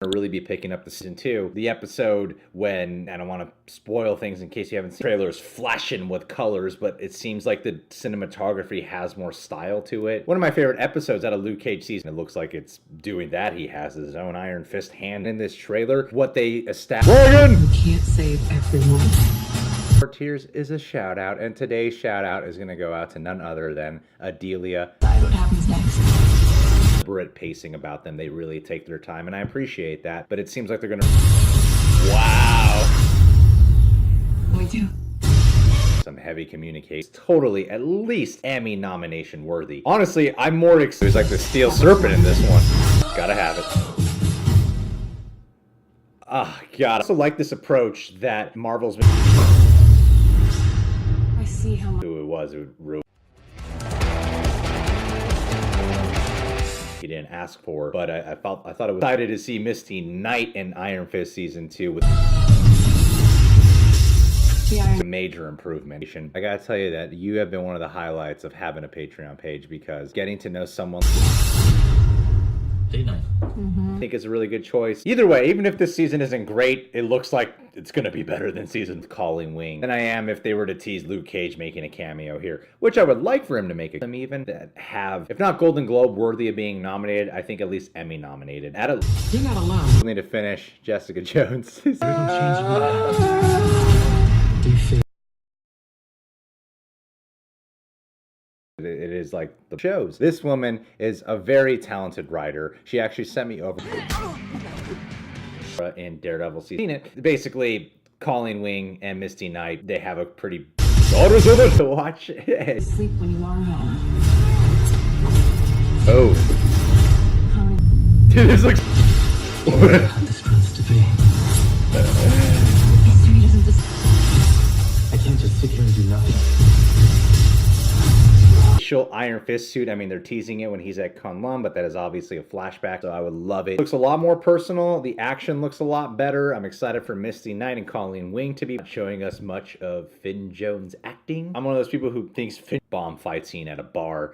really be picking up the season 2. The episode when, I don't want to spoil things in case you haven't seen, trailers flashing with colors, but it seems like the cinematography has more style to it. One of my favorite episodes out of Luke Cage season, it looks like it's doing that. He has his own Iron Fist hand in this trailer. What they established. You can't save everyone. Tears is a shout out, and today's shout out is going to go out to none other than Adelia. What happens next? Deliberate pacing about them. They really take their time, and I appreciate that. But it seems like they're gonna. Wow. We do. Some heavy communication. Totally, at least Emmy nomination worthy. Honestly, I'm more excited. There's like the steel serpent in this one. Gotta have it. Ah, God. I also like this approach that Marvel's been. I see how much. Who it was, it would ruin. He didn't ask for, but I thought it was excited to see Misty Knight in Iron Fist season 2 with a major improvement. I gotta tell you that you have been one of the highlights of having a Patreon page, because getting to know someone I think is a really good choice. Either way, even if this season isn't great, it looks like it's gonna be better than season Calling Wing than I am if they were to tease Luke Cage making a cameo here, which I would like for him to make them even that have, if not Golden Globe worthy of being nominated, I think at least Emmy nominated. You're not alone. Need to finish Jessica Jones. It is like the shows. This woman is a very talented writer. She actually sent me over in Daredevil season. It basically, Calling Wing and Misty Knight, they have a pretty daughters of it to watch. Sleep when you are home. Oh, dude, this looks. This proves to be. History doesn't just. I can't just sit here and do nothing. Iron Fist suit. I mean, they're teasing it when he's at Kunlun, but that is obviously a flashback, so I would love it. Looks a lot more personal. The action looks a lot better. I'm excited for Misty Knight and Colleen Wing to be showing us much of Finn Jones' acting. I'm one of those people who thinks Finn bomb fight scene at a bar.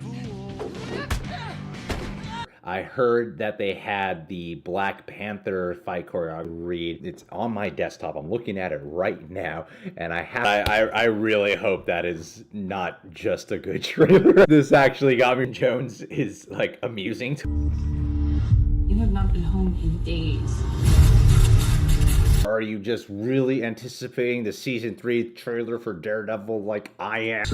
I heard that they had the Black Panther fight choreography read. It's on my desktop. I'm looking at it right now, and I really hope that is not just a good trailer. This actually got me. Jones is like amusing. You have not been home in days. Are you just really anticipating the season 3 trailer for Daredevil like I am?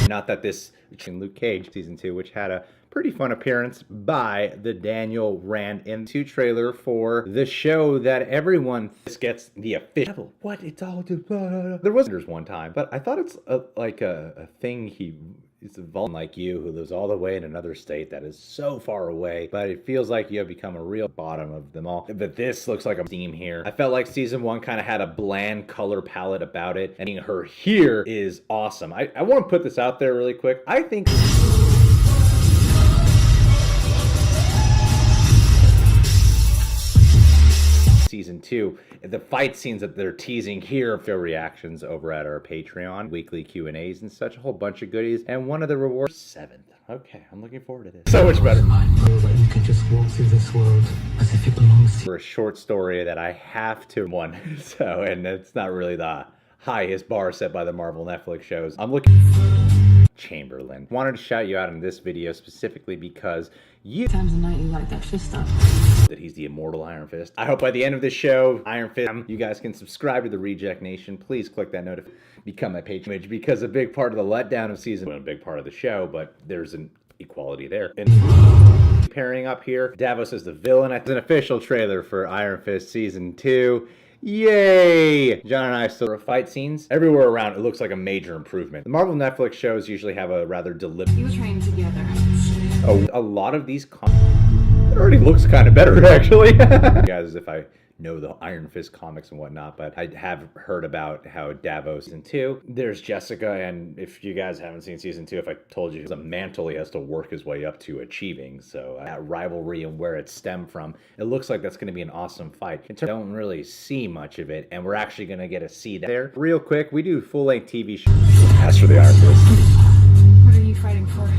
Not that this Luke Cage season 2, which had a pretty fun appearance by the Daniel Rand into trailer for the show that everyone gets the official. What it's all to. There was one time, but I thought it's like a thing it's a vuln like you who lives all the way in another state that is so far away, but it feels like you have become a real bottom of them all. But this looks like a theme here. I felt like season 1 kind of had a bland color palette about it, and her here is awesome. I want to put this out there really quick. I think season 2, the fight scenes that they're teasing here, show reactions over at our Patreon, weekly Q&As and such, a whole bunch of goodies, and one of the rewards 7th. Okay, I'm looking forward to this. So much better. That you can just walk through this world as if it belongs to you. For a short story that I have to one, so, and it's not really the highest bar set by the Marvel Netflix shows. I'm looking Chamberlain. Wanted to shout you out in this video specifically because Times a night you light that fist up. That he's the immortal Iron Fist. I hope by the end of this show, Iron Fist, you guys can subscribe to the Reject Nation. Please click that notification, become my patron, because a big part of the letdown of season 1, a big part of the show, but there's an equality there. And pairing up here, Davos is the villain. It's an official trailer for Iron Fist season 2. Yay! John and I still fight scenes everywhere around. It looks like a major improvement. The Marvel Netflix shows usually have a rather deliberate. You trained together. A lot of these it already looks kind of better actually. Guys, if I know the Iron Fist comics and whatnot, but I have heard about how Davos season 2, there's Jessica, and if you guys haven't seen season 2, if I told you, the mantle he has to work his way up to achieving. So that rivalry and where it stemmed from, it looks like that's going to be an awesome fight. I don't really see much of it, and we're actually going to get to see that. There, real quick, we do full-length TV shows. As for the Iron Fist, What are you fighting for?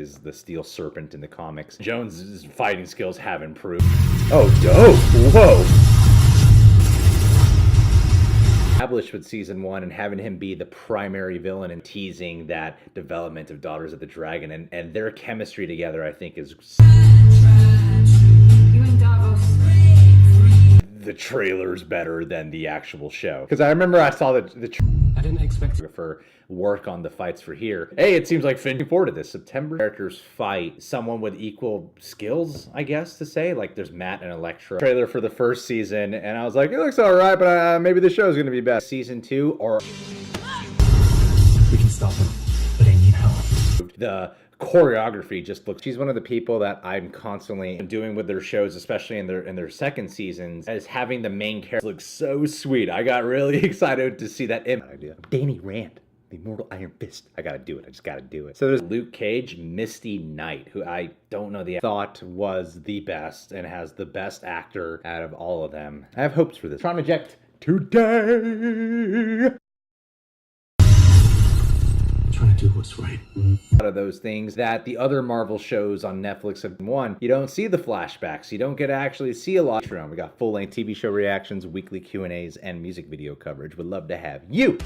is the Steel Serpent in the comics. Jones's fighting skills have improved. Oh, dope! Whoa! Established with season 1 and having him be the primary villain and teasing that development of Daughters of the Dragon and their chemistry together, I think is... You and Davos. The trailer's better than the actual show. Because I remember I saw the I didn't expect for work on the fights for here. Hey, it seems like Finn forward to this. September characters fight someone with equal skills, I guess to say. Like there's Matt and Elektra. Trailer for the first season, and I was like, it looks alright, but maybe the show's gonna be better. Season 2 or we can stop him, but I need help. the choreography just looks. She's one of the people that I'm constantly doing with their shows, especially in their second seasons, as having the main character look so sweet. I got really excited to see that idea. Danny Rand, the immortal Iron Fist. I gotta do it. I just gotta do it. So there's Luke Cage, Misty Knight, who I don't know thought was the best and has the best actor out of all of them. I have hopes for this. Tron Eject today. Trying to do what's right. Out of those things that the other Marvel shows on Netflix have won, you don't see the flashbacks. You don't get to actually see a lot. We got full-length TV show reactions, weekly Q&As, and music video coverage. Would love to have you.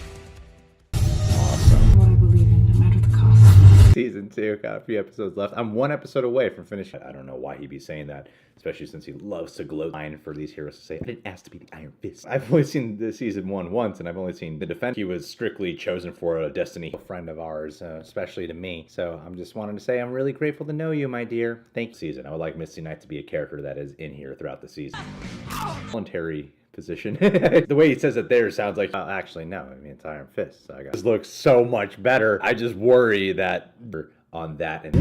What I believe in, no matter the cost. Season 2, got a few episodes left. I'm 1 episode away from finishing. I don't know why he'd be saying that, especially since he loves to gloat line for these heroes to say, I didn't ask to be the Iron Fist. I've only seen the season 1 once, and I've only seen the defense. He was strictly chosen for a Destiny friend of ours, especially to me. So I'm just wanting to say I'm really grateful to know you, my dear. Thank you. Season. I would like Misty Knight to be a character that is in here throughout the season. Voluntary position. The way he says it there sounds like, actually, no. I mean, it's Iron Fist. So this looks so much better. I just worry that on that and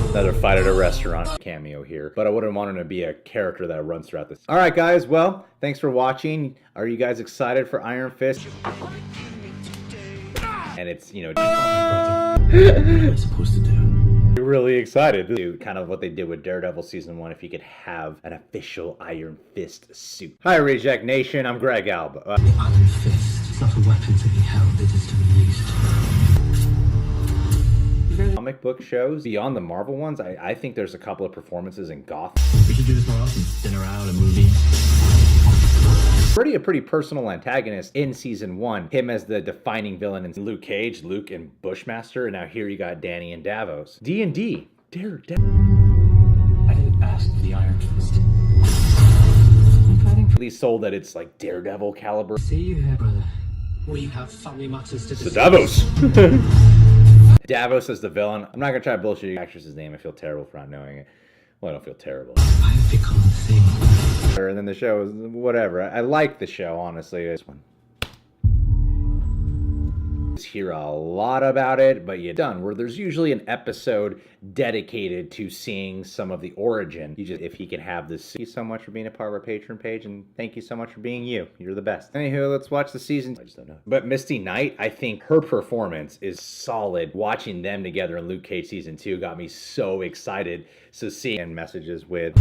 another fight at a restaurant cameo here, but I wouldn't want him to be a character that runs throughout this. All right, guys. Well, thanks for watching. Are you guys excited for Iron Fist? And it's, you know, What am I supposed to do? really excited to do kind of what they did with Daredevil season 1 if you could have an official Iron Fist suit. Hi Reject Nation, I'm Greg Alba. The Iron Fist is not a weapon to be held, it is to be used. Comic book shows beyond the Marvel ones, I think there's a couple of performances in Gotham. We should do this more often. Dinner out, a movie. A pretty personal antagonist in season 1. Him as the defining villain in Luke Cage, Luke and Bushmaster, and now here you got Danny and Davos. D&D. Daredevil. I didn't ask for the Iron Fist. I'm fighting for Really sold that it's like Daredevil caliber. See you here, brother. We have family matters to discuss. Davos. Davos as the villain. I'm not gonna try to bullshit the actress's name. I feel terrible for not knowing it. Well, I don't feel terrible. I have become a thing. And then the show is whatever. I like the show, honestly. This one. Hear a lot about it, but you're done. Where there's usually an episode dedicated to seeing some of the origin. You just, if he can have this. Thank you so much for being a part of our Patreon page, and thank you so much for being you. You're the best. Anywho, let's watch the season. I just don't know. But Misty Knight, I think her performance is solid. Watching them together in Luke Cage season 2 got me so excited. So seeing messages with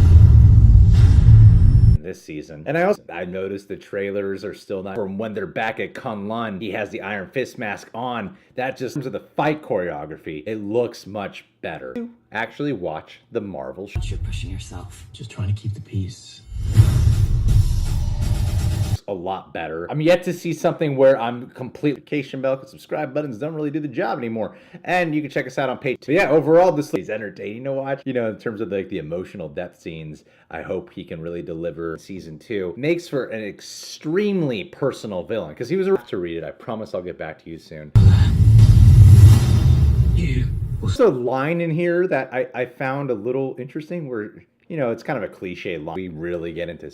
this season. And I noticed the trailers are still not from when they're back at Kunlun. He has the Iron Fist mask on. That just, in terms of the fight choreography, it looks much better. Actually watch the Marvel show. you're pushing yourself. Just trying to keep the peace. A lot better. I'm yet to see something where I'm completely notification bell because subscribe buttons don't really do the job anymore. And you can check us out on Patreon. But yeah, overall this is entertaining to watch. You know, in terms of like the emotional depth scenes, I hope he can really deliver. Season 2 makes for an extremely personal villain because he was a to read it. I promise I'll get back to you soon. There's a line in here that I found a little interesting where, you know, it's kind of a cliche line. We really get into